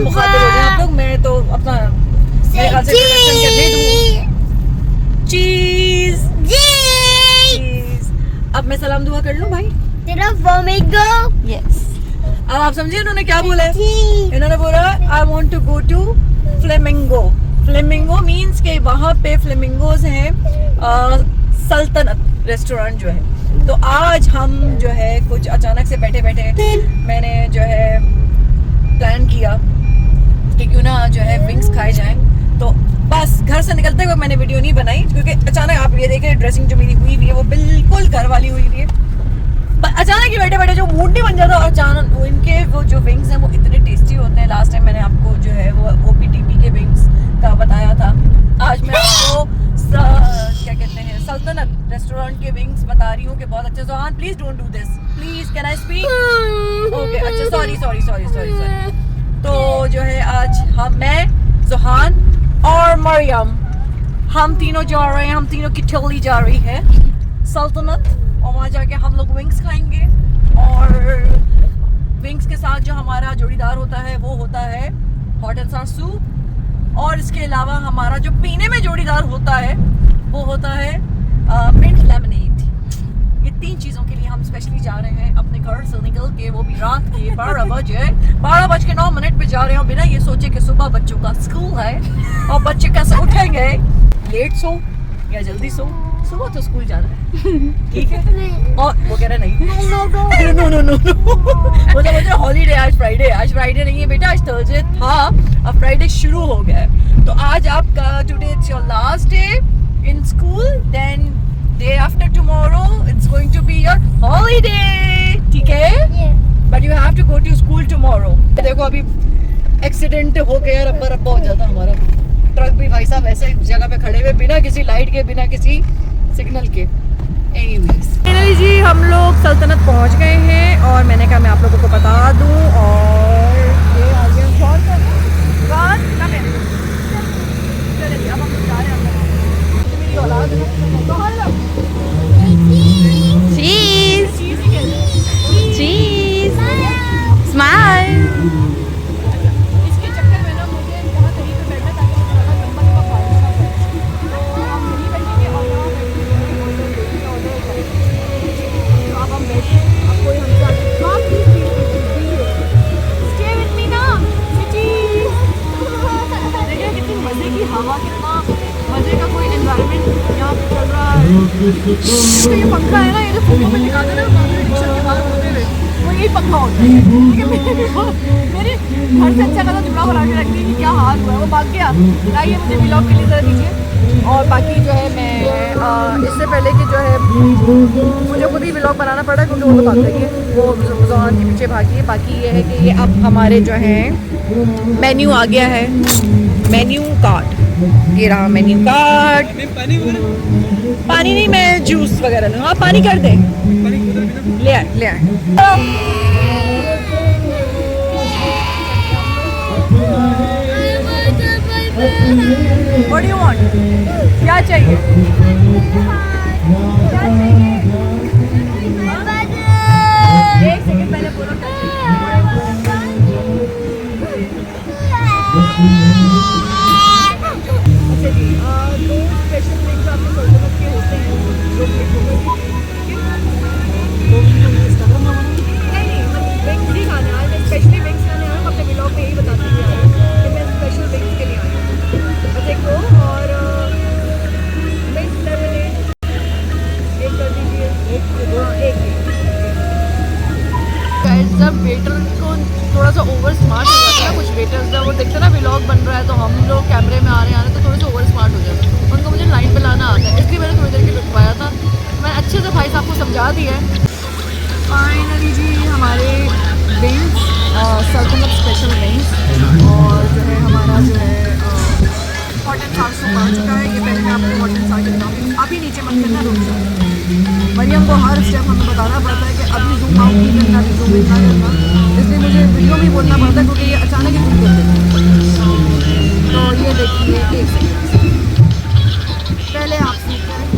मुखातिब हो गए आप लोग। मैं तो अपना चीज। अब मैं सलाम दुआ कर लूं भाई। यस। अब आप समझे इन्होंने क्या बोला है? इन्होंने बोला I want to go to flamingo. Flamingo means के वहाँ पे फ्लेमिंगोज हैं, सल्तनत रेस्टोरेंट जो है। तो आज हम जो है कुछ अचानक से बैठे बैठे मैंने जो है प्लान किया कि क्यों ना जो है विंग्स खाए जाएं। तो बस घर से निकलते हुए मैंने वीडियो नहीं बनाई क्योंकि अचानक आप ये देखें ड्रेसिंग जो मेरी हुई है वो बिल्कुल घर वाली हुई है। अचानक ही बैठे बैठे जो मूड नहीं बन जाता, और अचानक वो इनके वो जो विंग्स हैं वो इतने टेस्टी होते हैं। लास्ट टाइम मैंने आपको जो है वो OPTP के विंग्स का बताया था। आज मैं आपको क्या कहते हैं सल्तनत रेस्टोरेंट के विंग्स बता रही हूँ कि बहुत अच्छे। Johan please don't do this, please can I speak? Okay अच्छा, सॉरी। तो जो है आज मैं, जोहान और मरियम, हम तीनों जा रहे हैं। हम तीनों की टोली जा रही है सल्तनत, और वहाँ जाके हम लोग विंग्स खाएंगे। और विंग्स के साथ जो हमारा जोड़ीदार होता है वो होता है हॉट एंड सावर सूप, और इसके अलावा हमारा जो पीने में जोड़ीदार होता है वो होता है मिंट लेमनेड। ये 3 चीज़ों के लिए हम स्पेशली जा रहे हैं अपने घर से निकल के, वो भी रात के 12:09 पे जा रहे हैं, बिना ये सोचे कि सुबह बच्चों का स्कूल है और बच्चे कैसे उठेंगे। लेट सो या जल्दी सो, सुबह तो स्कूल जाना है, ठीक है? और वो कह रहे नहीं, नो मतलब मुझे हॉलीडे, आज फ्राइडे नहीं है बेटा, आज थर्सडे था, अब फ्राइडे शुरू हो गया है। तो आज आपका today it's your last day in school, then day after tomorrow it's going to be your holiday, ठीक है? But you have to go to school tomorrow. देखो अभी एक्सीडेंट हो गया, रब्बा हो जाता हमारा ट्रक भी भाई साहब ऐसे जगह पे खड़े हुए बिना किसी लाइट के, बिना किसी सिग्नल के। एनीवेज फाइनली जी हम लोग सल्तनत पहुंच गए हैं, और मैंने कहा मैं आप लोगों को बता दूं। और ये आ गया कौन कब है? चलिए अब हम जा रहे हैं। मेरी औलाद चीज स्माइल। इसके चक्कर में ना मुझे यहाँ कहीं पे बैठना ताकि लंबा लंबा फाइल ना पड़े। तो हम यहीं बैठेंगे और यहाँ तो अब हम बैठे, अब कोई हमसे स्टे विद मी ना सिटीज। देखिए कितनी मज़े की हवा, कितना मज़े का कोई एनवायरनमेंट यहाँ पे चल रहा है। तो ये पंखा है ना, ये जो फोटो में दिखाते हैं ना रिक्शा के बाहर होते हुए, वो यही पंखा होता है। मेरी घर से अच्छा खासा जुड़ा हुआ रखती है कि क्या हाल हुआ है, वो भाग गया। आइए मुझे व्लॉग के लिए ज़रा दीजिए। और बाकी जो है मैं इससे पहले कि जो है मुझे खुद ही व्लॉग बनाना पड़ा क्योंकि वो बताते हैं कि वो जोहान के पीछे भागी है। बाकी ये है कि ये अब हमारे जो है मेन्यू आ गया है, मेन्यू कार्ड, ये रहा मेन्यू कार्ड। पानी नहीं, मैं जूस वगैरह लूँ। हाँ पानी कर दे, ले आए। What do you want? क्या चाहिए? एक सेकंड पहले बोलो। दो स्पेशल विंग्स आपके सल्तनत के होते हैं जो विंग्स ही खाने आज मैं स्पेशली विंग्स खाने आया हूँ। अपने व्लॉग में यही बताती हूँ कि मैं स्पेशल विंग्स के लिए आई हूँ। बस एक दो और मिंट लेमनेड एक कर दीजिए। जब वेटर को थोड़ा सा ओवर स्मार्ट हो जाता है, कुछ वेटर्स जब वो देखते हैं ना व्लॉग बन रहा है तो हम लोग कैमरे में आ रहे हैं तो थोड़े से ओवर स्मार्ट हो जाते हैं। उनको मुझे लाइन पे लाना आता है, इसलिए मैंने थोड़ी देर के रुकवाया था। मैं अच्छे से भाई साहब को समझा दिया है। फाइनली जी हमारे विंग्स सल्तनत स्पेशल विंग्स, और जो है हमारा जो है हॉट एंड सावर सूप आ चुका है। ये पहले मैं आपको हॉट एंड सावर दिखाऊँ, अभी नीचे मत करना, रुक जाओ। मरियम को हर स्टेप हमें बताना पड़ता है कि अभी जूम आउट नहीं करना, अभी जूम इन ना करना, इसलिए मुझे वीडियो में बोलना पड़ता है क्योंकि ये अचानक ही जूम कर देते हैं। तो ये देखिए एक सेकंड पहले आप सीख करें,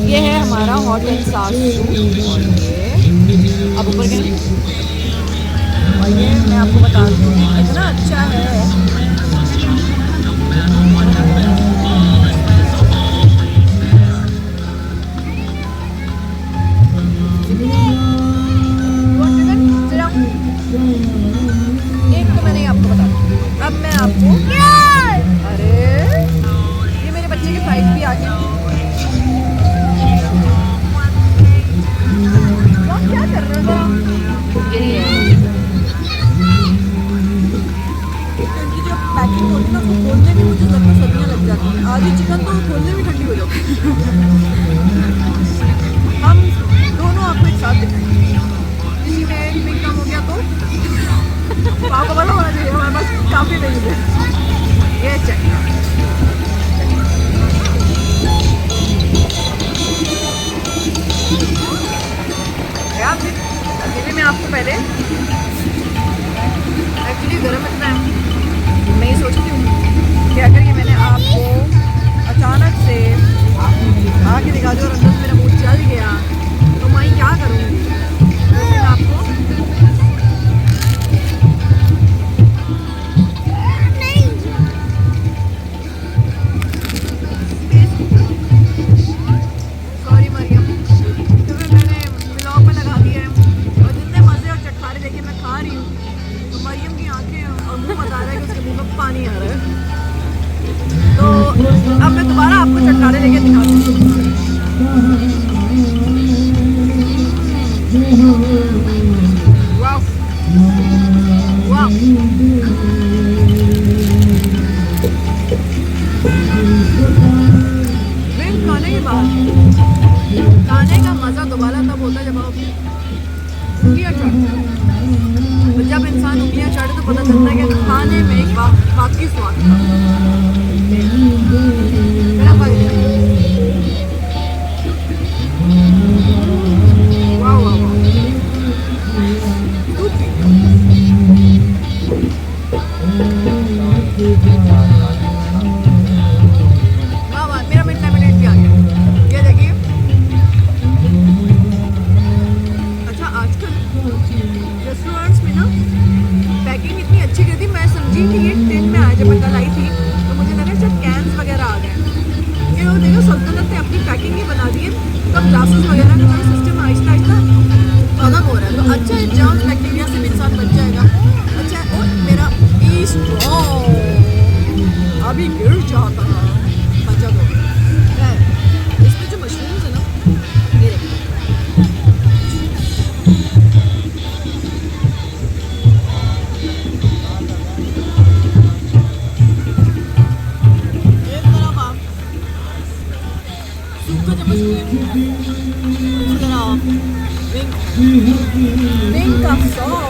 ये है हमारा हॉट एंड सावर सूप। और ये अब ऊपर गए ये मैं आपको बता दूँ इतना अच्छा है। एक तो मैंने आपको बता दिया, अब मैं आपको अरे ये मेरे बच्चे के फ्लाइट भी आ गए। आप क्या कर रहे हो? इनकी जो पैकिंग होती है ना उसको खोलने में मुझे सर्दियाँ लग जाती हैं। आधी चिकन तो खोलने में ठंडी हो जाती है। हम दोनों आपको एक साथ दिखाएंगे, किसी में एक भी कम हो गया तो आपको पता होना चाहिए हमारे पास काफ़ी नहीं है। ये चेक अभी मैं आपको पहले एक्चुअली गर्म इतना है, मैं ये सोचती हूँ कि अगर ये मैंने आपको अचानक से आके दिखा दिया और अंदर से मेरा मुंह जल गया तो मैं क्या करूँगी? तो मैं आपको सॉरी मरियम, क्योंकि मैंने ब्लॉग में लगा दिया है और जितने मज़े और चटखारे देखे मैं खा रही हूँ तो मरियम की आंखें और मुंह बता रहा है कि उसके मुंह में पानी आ रहा है। तो अब मैं दोबारा आपको चटखारे लेके दिखाती हूँ। वाह वाह, विंग खाने के बाद खाने का मज़ा दोबारा तब होता है जब आप उंगलियां चढ़ते हैं। तो जब इंसान उंगलियां चढ़े तो पता चलता है कि खाने में एक बाकी स्वाद था। मेरा वाह वाह वाह, मेरा मिनट भी आ गया। ये देखिए, अच्छा आजकल रेस्टोरेंट्स में ना पैकिंग इतनी अच्छी कर दी, मैं समझी कि ये टिन में आया। जब मैं कल आई थी तो मुझे लगा शायद कैंस वगैरह आ गए। ये लोग देखो सल्तनत ने अपनी पैकिंग ही बना दी है, तब ग्लासेस वगैरह का सिस्टम आहिस्ता आहिस्ता खत्म हो रहा है। तो अच्छा है, जर्म्स बैक्टीरिया से भी इंसान बच जाएगा। अच्छा है, और मेरा अभी गिर जाता है, बचा दो। इसमें जो मशरूम्स है ना, ये देखो एक तरफ आप सूखा चम्मच इसी तरह विंग का सॉस।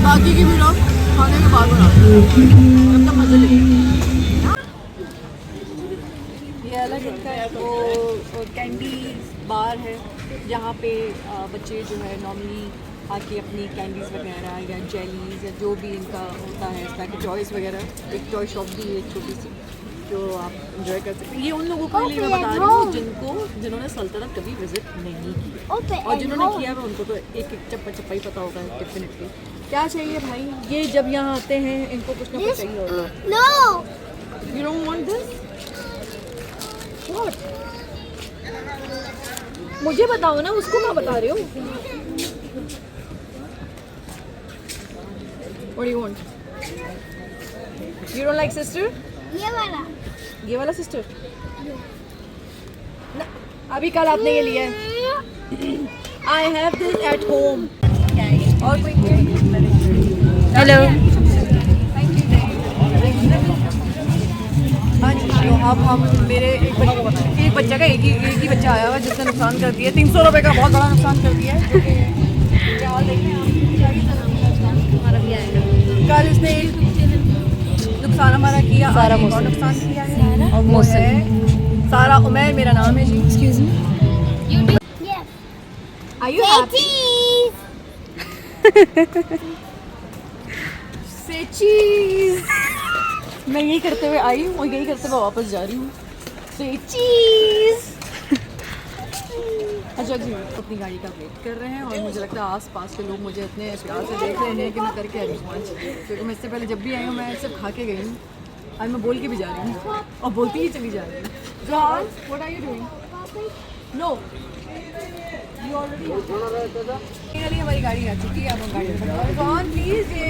बाकी की भी लोग खाने के बाद बनाते हैं, तब तक मजे लेंगे। ये अलग इनका वो कैंडी बार है जहाँ पे बच्चे जो है नॉर्मली आके अपनी कैंडीज़ वगैरह या जेलीज या जो भी इनका होता है इस तरह के टॉयज़ वगैरह, एक टॉय शॉप भी है छोटी सी जो आप इंजॉय कर सकते हैं। ये उन लोगों के लिए मैं बता रही हूँ जिन्होंने सल्तनत कभी विजिट नहीं की, और जिन्होंने किया है उनको तो एक एक चप्पा ही पता होगा डेफिनेटली क्या चाहिए भाई। ये जब यहाँ आते हैं इनको कुछ ना कुछ चाहिए होगा। No you don't want this, what? मुझे बताओ ना, उसको मैं बता रही हूँ। What do you want? You don't like sister? ये वाला sister? ना, अभी कल आपने ये लिया है। I have this at home. और कोई? Hello. हाँ जी, तो अब हम मेरे एक बच्चा का एक ही बच्चा आया हुआ जिसने नुकसान कर दिया, 300 रुपये का बहुत बड़ा नुकसान कर दिया है। कल इसने नुकसान हमारा किया, सारा नुकसान किया है। और वो है सारा उमैर मेरा नाम है जी। Excuse me, are you happy? Say cheese मैं यही करते हुए आई हूँ और यही करते हुए वापस जा रही हूँ। से चीज अच्छा जी, अपनी गाड़ी का वेट कर रहे हैं और मुझे लगता है आस पास के लोग मुझे इतने प्यार से देख रहे हैं कि मैं करके आई हूँ आज, क्योंकि मैं इससे पहले जब भी आई हूँ मैं सिर्फ खा के गई हूँ। आज मैं बोल के भी जा रही हूँ और बोलती ही चली जा रही हूँ। John, what are you doing? No, you already finally हमारी गाड़ी आ चुकी है। अब हम गाड़ी में जॉन प्लीज, ये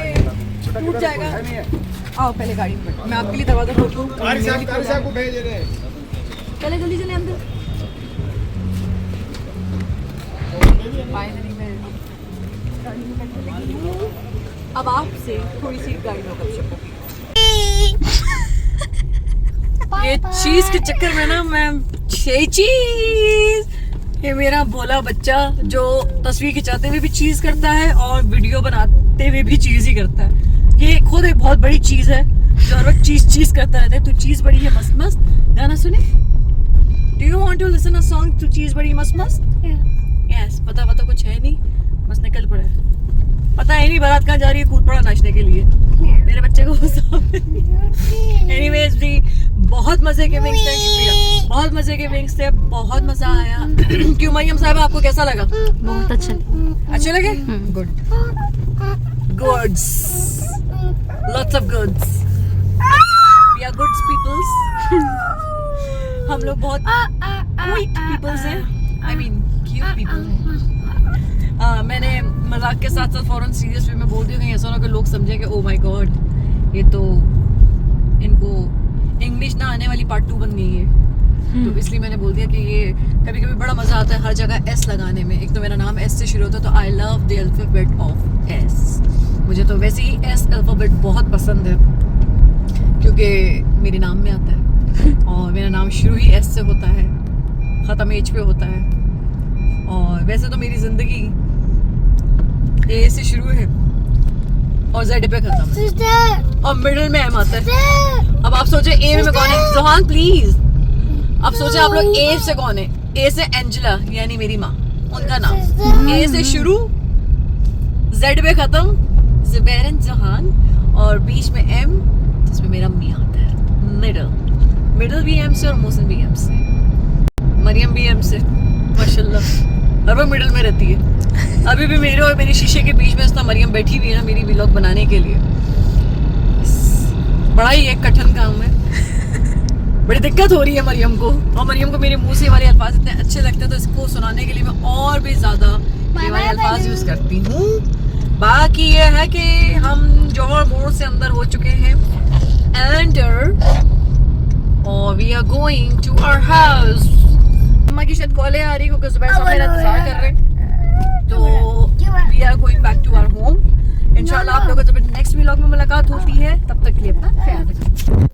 टूट जाएगा। आओ पहले गाड़ी में, मैं आपके लिए दरवाजा खोल दूँ। चले जल्दी चले अंदर। फाइनली मैं गाड़ी में बैठने लगी हूँ। अब आपसे थोड़ी सी गाड़ी में गपशप होगी। ये चीज के चक्कर में ना मैं चीज, ये मेरा भोला बच्चा जो तस्वीर खिंचाते हुए भी चीज करता है और वीडियो बनाते हुए भी चीज ही करता है। ये खुद एक बहुत बड़ी चीज है जो हर वक्त चीज करता रहता है। तू चीज बड़ी है मस्त मस्त, गाना सुने। Do you want to listen a song टू चीज बड़ी मस्त मस्त? यस, पता कुछ है नहीं, बस निकल पड़ा है। पता है नहीं बारात कहाँ जा रही है, कूद पड़ा नाचने के लिए। मेरे बच्चे को एनीवेज जी, बहुत मजे के विंग्स थे, शुक्रिया, बहुत मजे के विंग्स थे, बहुत मजा आया। क्यों मरियम साहब, आपको कैसा लगा? बहुत अच्छे लगे। Good goods, lots of goods, we are goods peoples. हम लोग बहुत क्यूट पीपल्स हैं, आई मीन क्यूट पीपल हैं। मैंने मजाक के साथ साथ फौरन सीरियस वे में बोल दिया, कहीं ऐसा ना कि लोग समझें कि ओ माय गॉड ये तो इनको इंग्लिश ना आने वाली पार्ट 2 बन गई है। तो इसलिए मैंने बोल दिया कि ये कभी कभी बड़ा मजा आता है हर जगह एस लगाने में। एक तो मेरा नाम एस से शुरू होता है, तो I love the alphabet of S. मुझे तो वैसे ही एस अल्फाबेट बहुत पसंद है क्योंकि मेरे नाम में आता है और मेरा नाम शुरू ही एस से होता है, ख़त्म एच पे होता है। और वैसे तो मेरी ज़िंदगी ए से शुरू है और जेड पे खत्म है और मिडिल में एम आता है। अब आप सोचे ए में कौन है? जोहान प्लीज, अब सोचे आप लोग ए से कौन है? ए से एंजेला यानी मेरी माँ, उनका नाम ए से शुरू, जेड पे खत्म, ज़ुबैर जोहान, और बीच में एम जिसमें मेरा मियाँ आता है। मिडिल भी एम से और मोहसिन भी एम से, मरियम भी एम से, माशाल्लाह हर वक्त मिडिल में रहती है। अभी भी मेरे और मेरे शीशे के बीच में इतना मरियम बैठी हुई है ना मेरी व्लॉग बनाने के लिए। बड़ा ही एक कठिन काम है, बड़ी दिक्कत हो रही है मरियम को, और मरियम को मेरे मुंह से वाले अल्फाज इतने अच्छे लगते हैं तो इसको सुनाने के लिए मैं और भी ज्यादा ये वाले अल्फाज यूज करती हूँ। बाकी ये है कि हम जौहर मोड़ से अंदर हो चुके हैं एंटर, और we are going to our house. अम्मा की शायद कॉलें आ रही क्योंकि सुबह से मेरा इंतजार कर रहे हैं, तो we are going back to our home. इंशाल्लाह आप लोगों से नेक्स्ट व्लॉग में मुलाकात होती है, तब तक के लिए अपना ख्याल रखिए।